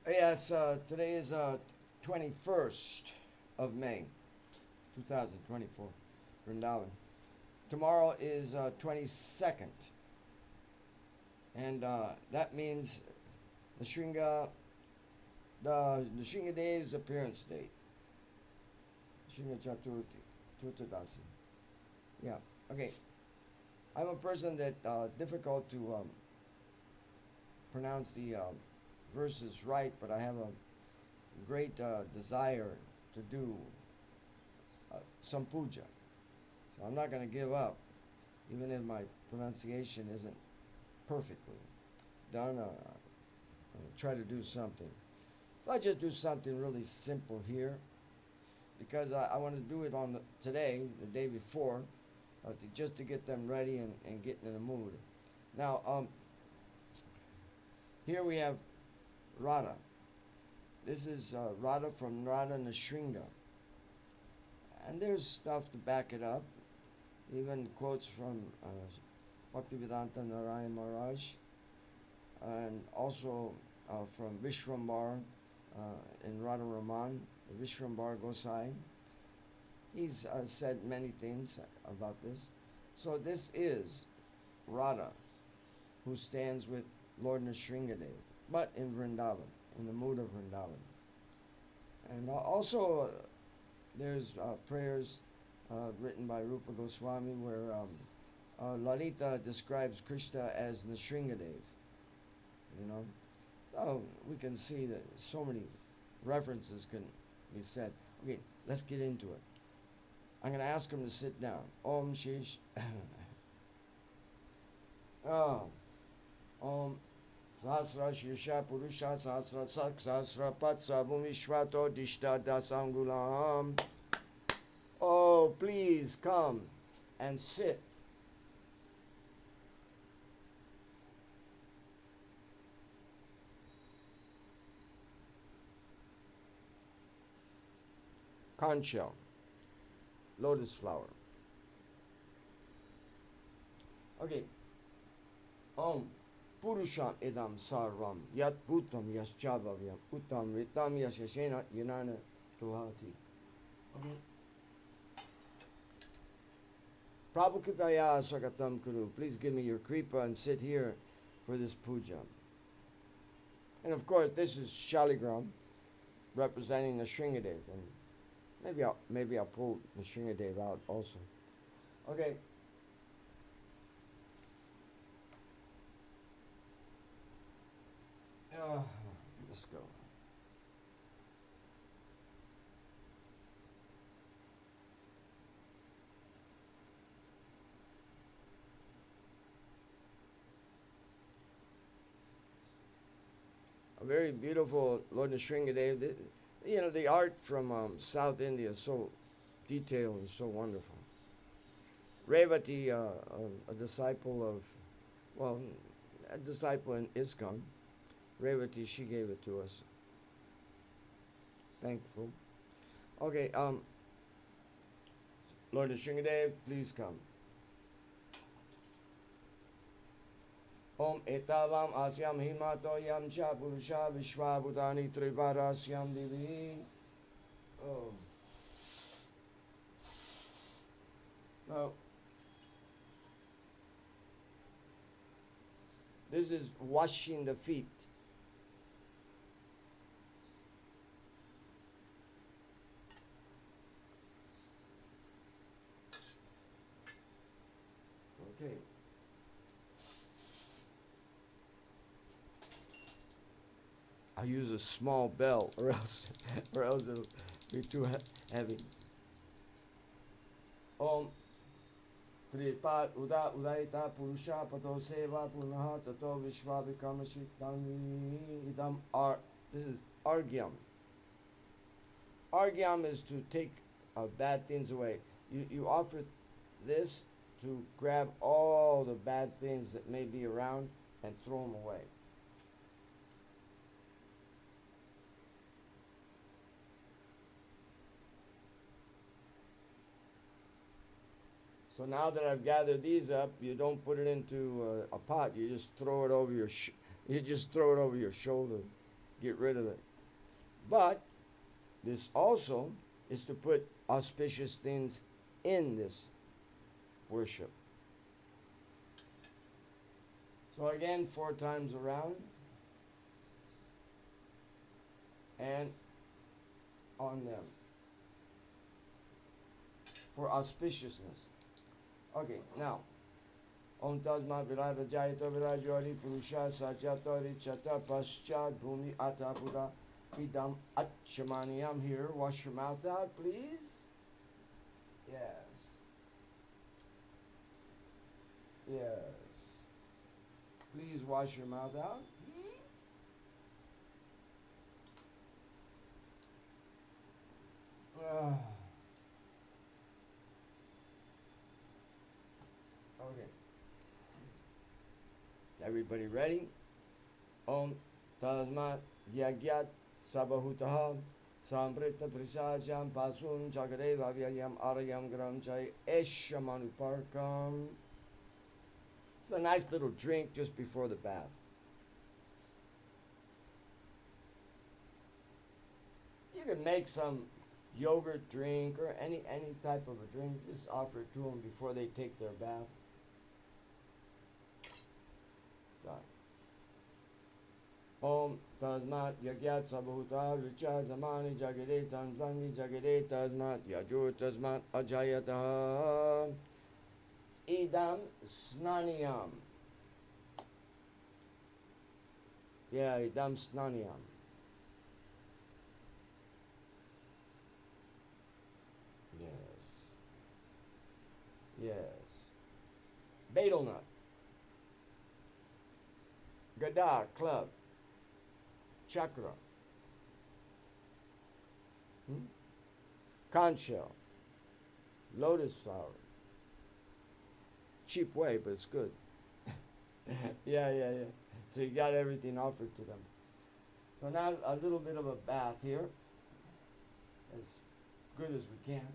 Yes, today is 21st of May, 2024, Vrindavan. Tomorrow is 22nd, and that means the Shringa Dev's appearance date. Shringa Chaturthi, Turtadasi. Yeah. Okay. I'm a person that difficult to pronounce the verses right, but I have a great desire to do some puja. So I'm not going to give up, even if my pronunciation isn't perfectly done. I'll try to do something. So I just do something really simple here because I want to do it on today, the day before, just to get them ready and get in the mood. Now, here we have Radha. This is Radha from Radha Nashringa. And there's stuff to back it up, even quotes from Bhaktivedanta Narayan Maharaj, and also from Vishrambar in Radha Raman, Vishrambar Gosai. He's said many things about this. So this is Radha, who stands with Lord Nrsingadev, but in Vrindavan, in the mood of Vrindavan. And also there's prayers written by Rupa Goswami where Lalita describes Krishna as Nrsingadev. You know, oh, we can see that so many references can be said. Okay, let's get into it. I'm going to ask him to sit down. Om Shish. Oh, Om Sahasra Shirsha Purusha Sahasra Sak Sahasra Patsa Bhumishwato Dishta Dasangulam. Oh, please come and sit. Conch shell, lotus flower. Okay. Om Purusham idam sarvam yat bhutam yaschavavyam uttam ritam yashashena yanana tuhati. Okay. Prabhu Kripaya Sagatam Kuru. Please give me your kripa and sit here for this puja. And of course, this is Shaligram representing the Shringadev. And maybe I'll pull the Shringadev out also. Okay. Let's go. A very beautiful Lord Nrsingadev. You know, the art from South India is so detailed and so wonderful. Revati, a disciple of, well, a disciple in ISKCON, Revati, she gave it to us. Thankful. Okay, Lord Nrsingadev, please come. Om etavam asyam himato yam cha purusha vishwabhutani trivarasyam divi. Oh. Now, this is washing the feet. Okay. I use a small bell, or else it'll be too heavy. Om Tripat Uda Udaita Purusha Pato Seva Punaha Tato Vishwavikamashitami Idam Ar. This is Argyam. Argyam is to take bad things away. You offer this to grab all the bad things that may be around and throw them away. So now that I've gathered these up, you don't put it into a pot. You just throw it over your you just throw it over your shoulder. get rid of it. But this also is to put auspicious things in this worship. So again, 4 times around and on them for auspiciousness. Okay, now Om Tasma Virada Jayata Virajwari Purusha Sajatari Chata Paschat Bhumi Atapura Idam Achmaniyam. Here, wash your mouth out, please. Yes. Yes. Please wash your mouth out. Ah. Okay. Everybody ready? Om Tasmat Yagyat Sabahutaha Sambrita Prisajam Pasum Chagareva Vyayam Arayam Gram Chai Eshamanuparkam. It's a nice little drink just before the bath. You can make some yogurt drink or any type of a drink. Just offer it to them before they take their bath. Done. Om Tasmat Yagyat Sabhuta Richa Zamani Jagade Tanzangi Jagade Tasmat Yajur Tasmat Ajayata Idam Snaniyam. Yeah, Idam Snaniyam. Yes. Yes. Betel nut. Gada, club. Chakra. Conch shell. Lotus flower. Cheap way, but it's good. Yeah. So you got everything offered to them. So now a little bit of a bath here. As good as we can.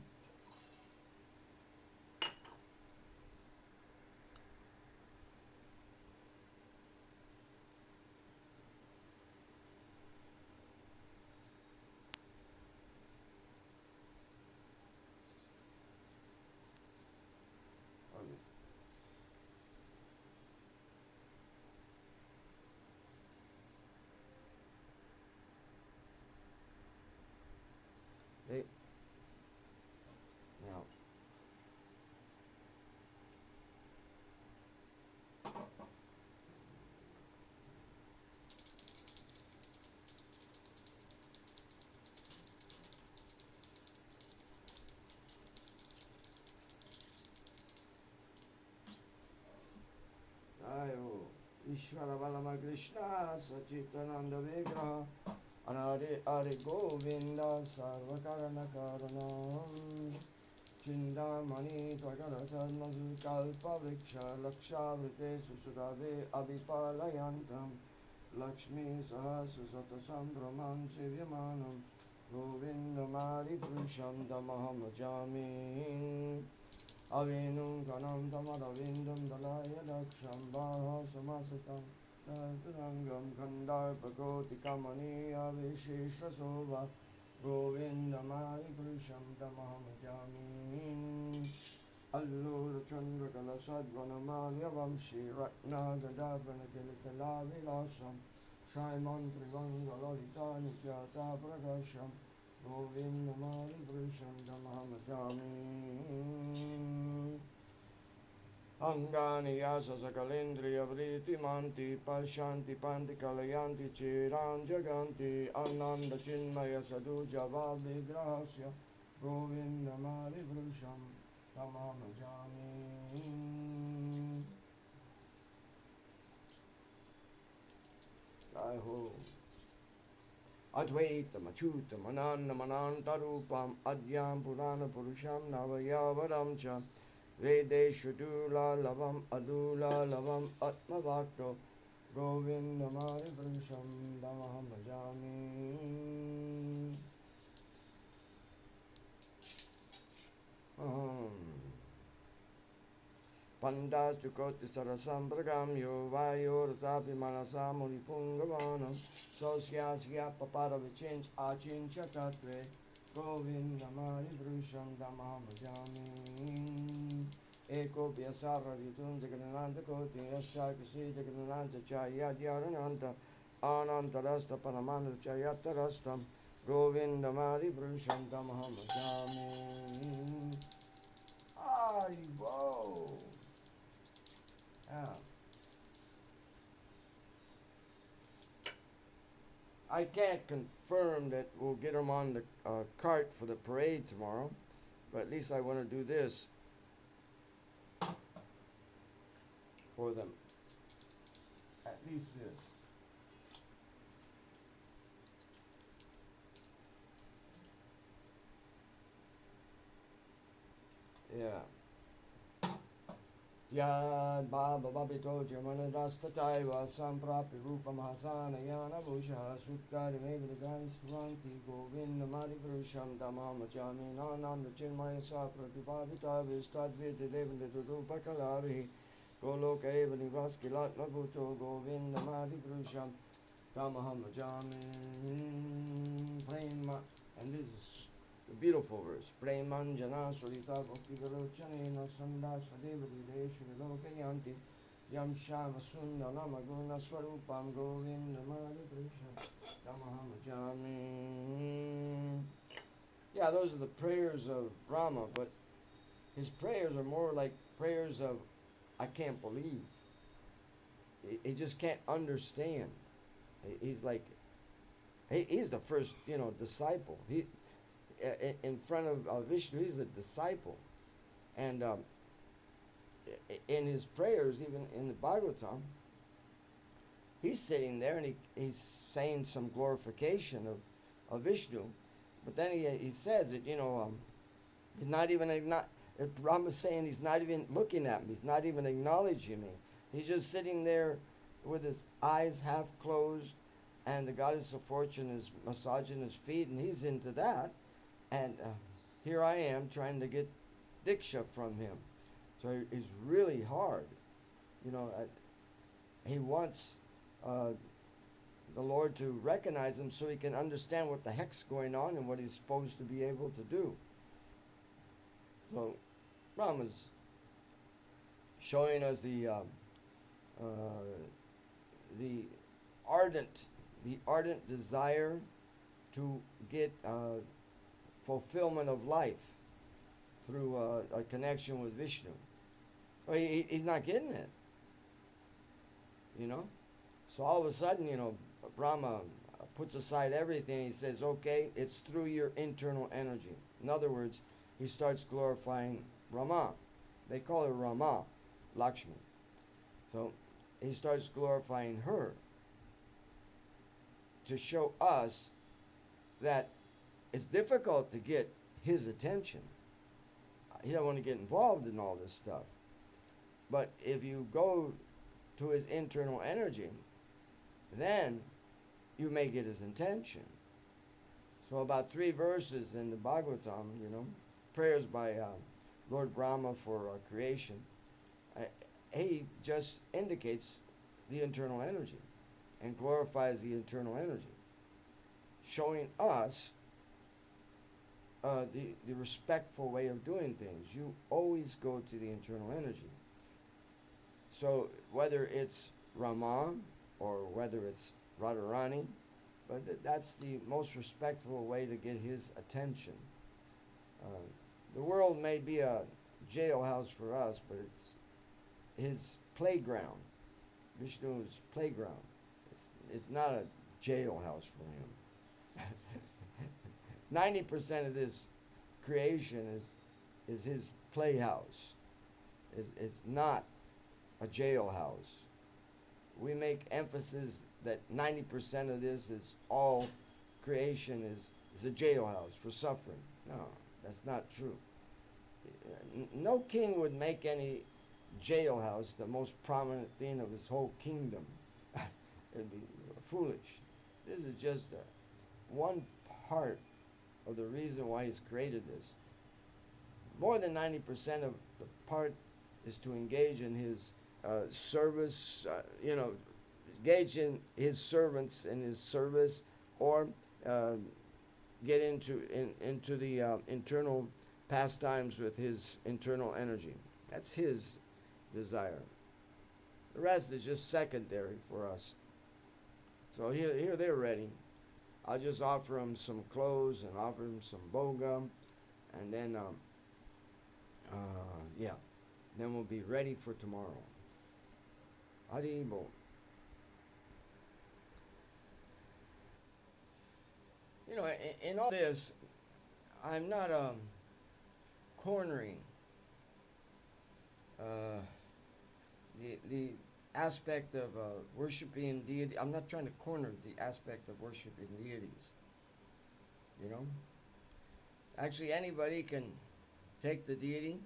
Okay. Now, Ayo, Ishvara Balama Krishna, Sachitananda Vigraha, Anare Are Govinda, Sarvakarana Karanam, Chindamani Twagara Sadmasu Kalpa Vriksha, Lakshavrite Susudave Abhipalayantam, Lakshmi Sahasasata Sambramam Sivyamanam, Govindamari Purusham Damaham Jami. Avinum Kanam Tamadavindam Dalaya Daksham Baha Samasitam Tarangam Kandar Pagoti Kamani Avishesha Sova Govindamari Purusham Tamaham Allura Chandra Kalasad Vanamalya Vamshi Ratna Gadavana Kilikala Vilasam Shaiman Trivanga Lolita Nityata Prakasham Govindamari Purusham Tamaham Angani yasa sakalendriya vriti manti pashanti panti kalayanti chiran jaganti ananda chinmaya sadhu java vigrahasya govinda mari vrusham tamamajami. Jai ho. Advaitam achyutam ananda manantarupam adyam purana purusham navayavaram cha Vedeshu Dula Lavam Adula Lavam Atmavakto Govindamari Purusham Damaham Bhajami. Pandastu koti sarasam pragamyo vayortapi manasa munipungavana sosyasya papara vichinch achincha tatve govindamari vrusham damamajami eko vyasara ritum jaganananta koti yasyakasi jaganananta chayadyarananta anantarasta paramanu chayatarastam govindamari vrusham damamajami. Whoa. Yeah. I can't confirm that we'll get them on the cart for the parade tomorrow, but at least I want to do this for them. At least this. Yeah. Yad Baba Babito Germana Rasta Taiva Samprapi Rupa Mahasana Yana Busha Sutkari Megrigan Swanti Govinda Mari Purusham Damama Jami Nananda Chinmaya Sapra Vipavita Vistadvita Devanda Rupa Kalavi Goloka Evani Vaskilat Nabuto Govinda Mari Purusham Damahama Jami Prema. And this is a beautiful verse. Premanjana Surita Bhakti Garochane Sanda Sadevadi Deshri Lokayanti Yam Shama Sunda Namaguna Swarupam Govinda Mari Prisha Damahama. Yeah, those are the prayers of Rama, but his prayers are more like prayers of I can't believe. He just can't understand. He's like he's the first, disciple. He in front of Vishnu, he's a disciple, and in his prayers, even in the Bhagavatam, he's sitting there and he's saying some glorification of Vishnu, but then he says it, he's not even Rama's saying he's not even looking at me, he's not even acknowledging me, he's just sitting there with his eyes half closed, and the goddess of fortune is massaging his feet, and he's into that. And here I am trying to get diksha from him. So it's really hard. He wants the Lord to recognize him so he can understand what the heck's going on and what he's supposed to be able to do. So Rama's showing us the ardent desire to get fulfillment of life through a connection with Vishnu. Well, he's not getting it, So all of a sudden, Brahma puts aside everything. He says, okay, it's through your internal energy. In other words, he starts glorifying Rama. They call her Rama, Lakshmi. So he starts glorifying her to show us that it's difficult to get his attention. He don't want to get involved in all this stuff. But if you go to his internal energy, then you may get his intention. So about 3 verses in the Bhagavatam, prayers by Lord Brahma for creation, he just indicates the internal energy and glorifies the internal energy, showing us the respectful way of doing things. You always go to the internal energy. So whether it's Rama or whether it's Radharani, but that's the most respectful way to get his attention. The world may be a jailhouse for us, but it's his playground, Vishnu's playground. It's not a jailhouse for him. 90% of this creation is his playhouse. It's not a jailhouse. We make emphasis that 90% of this is all creation is a jailhouse for suffering. No, that's not true. No king would make any jailhouse the most prominent thing of his whole kingdom. It'd be foolish. This is just one part of the reason why he's created this. More than 90% of the part is to engage in his service, engage in his servants in his service, or uh, get into the internal pastimes with his internal energy. That's his desire. The rest is just secondary for us. So here they're ready. I'll just offer them some clothes and offer them some boga, and then yeah, then we'll be ready for tomorrow. Haribo. In all this, I'm not cornering uh, the aspect of worshiping deity. I'm not trying to corner the aspect of worshiping deities. You know, actually, anybody can take the deity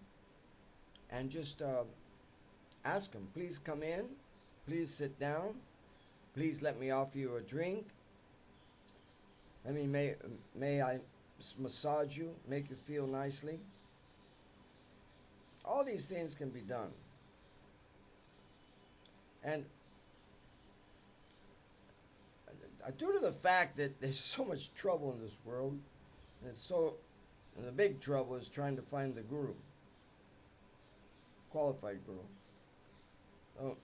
and just ask him, please come in, please sit down, please let me offer you a drink. May I massage you, make you feel nicely. All these things can be done. And due to the fact that there's so much trouble in this world, and the big trouble is trying to find the guru, qualified guru. So,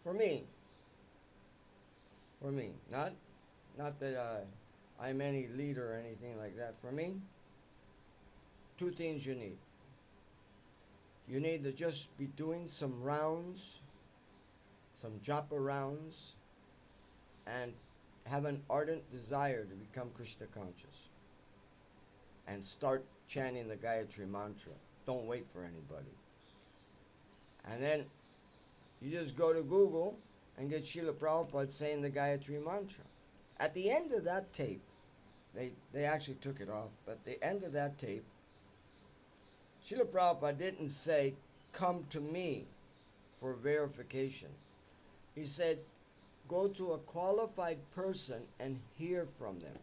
for me, not that I'm any leader or anything like that. For me, two things you need. You need to just be doing some rounds, some japa rounds, and have an ardent desire to become Krishna conscious. And start chanting the Gayatri mantra. Don't wait for anybody. And then you just go to Google and get Srila Prabhupada saying the Gayatri mantra. At the end of that tape, they actually took it off, but at the end of that tape, Srila Prabhupada didn't say, come to me for verification. He said, go to a qualified person and hear from them.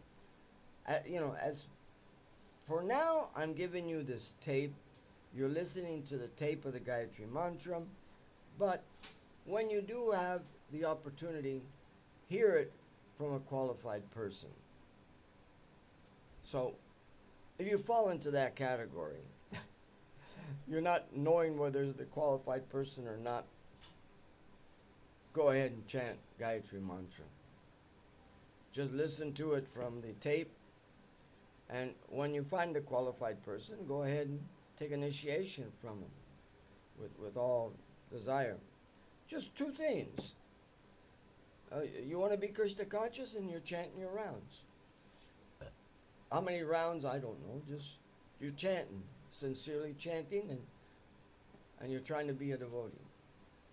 As for now, I'm giving you this tape. You're listening to the tape of the Gayatri Mantra, but when you do have the opportunity, hear it from a qualified person. So, if you fall into that category, you're not knowing whether it's the qualified person or not, go ahead and chant Gayatri Mantra. Just listen to it from the tape, and when you find a qualified person, go ahead and take initiation from him with all desire. Just two things. You want to be Krishna conscious, and you're chanting your rounds. How many rounds? I don't know. Just you're chanting, sincerely chanting, and you're trying to be a devotee.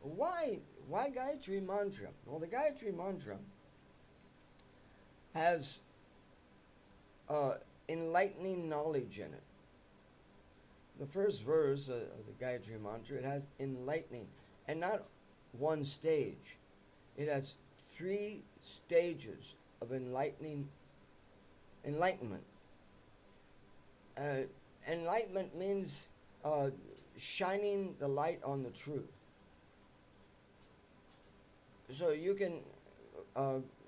Why Gayatri Mantra? Well, the Gayatri Mantra has enlightening knowledge in it. The first verse of the Gayatri Mantra, it has enlightening, and not one stage. It has 3 stages of enlightenment. Enlightenment means shining the light on the truth. So you can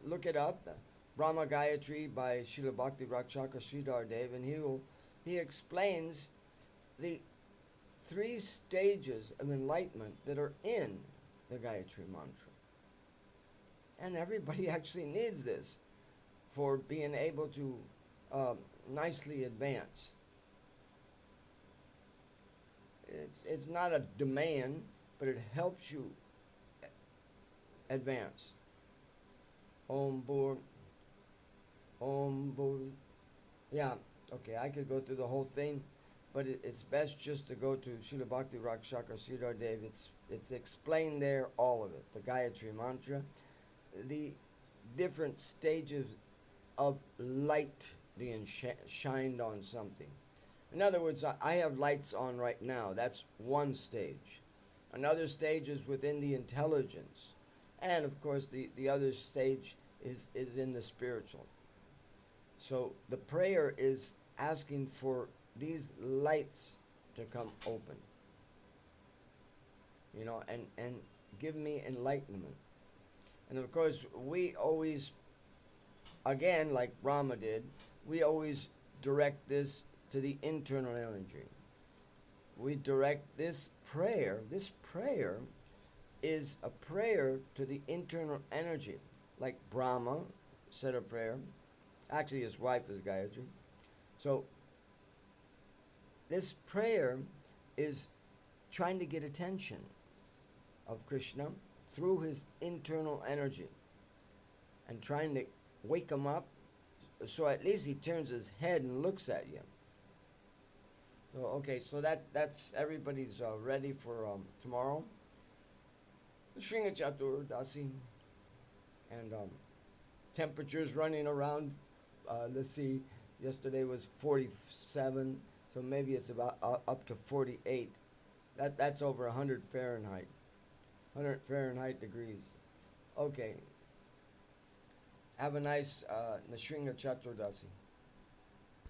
look it up, Brahma Gayatri by Srila Bhakti Rakshaka Sridhar Dev, and he explains the 3 stages of enlightenment that are in the Gayatri Mantra. And everybody actually needs this for being able to nicely advance. It's not a demand, but it helps you advance. Om Bur. Yeah, okay, I could go through the whole thing, but it's best just to go to Srila Bhakti Rakshaka Sridhar Dev. It's explained there, all of it. The Gayatri Mantra, the different stages of light being shined on something. In other words, I have lights on right now. That's one stage. Another stage is within the intelligence. And of course, the other stage is in the spiritual. So the prayer is asking for these lights to come open. and give me enlightenment. And of course, we always, again, like Brahma did, we always direct this to the internal energy. We direct this prayer. This prayer is a prayer to the internal energy. Like Brahma said a prayer. Actually, his wife is Gayatri. So, this prayer is trying to get attention of Krishna through his internal energy and trying to wake him up so at least he turns his head and looks at you. So, okay, so that's everybody's ready for tomorrow. Shringa Chatur Dasi. And temperatures running around, let's see, yesterday was 47, so maybe it's about up to 48. That's over 100 Fahrenheit. 100 Fahrenheit degrees. Okay. Have a nice Nashringa Chaturdasi.